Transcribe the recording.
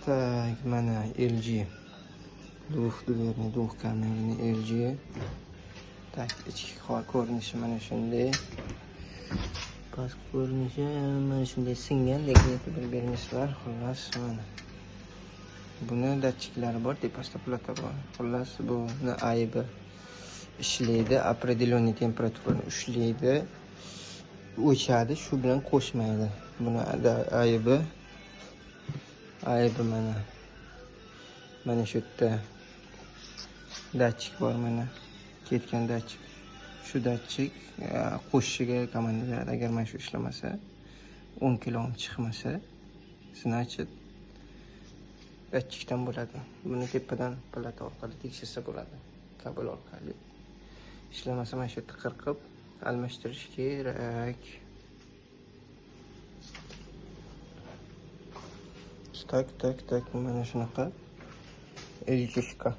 Tak, mana LG. Duh kamerani LG. Tak, ichki ko'rinishi mana shunday. Past ko'rinishi mana shunday singandek bir berinish bor. Xullas, mana. Buni datchiklari bor, tepasida plata bor. Xullas, buni aybi ishlaydi, определенный temperaturani ushlaydi, o'chadi, shu bilan qo'shmaydi. Buni aybi mana shu yerda datchik bor, mana ketgan datchik. Shu datchik qo'shishiga komanda beradi. Agar mana shu ishlamasa, 10 kilo chiqmasa, значит datchikdan bo'ladi. Buni tepadan plata orqali tekshirsa bo'ladi. Kabel orqali. Ishlamasa mana shu yerda qirqib almashtirish kerak. Tak, mana shunaqa. Электричка.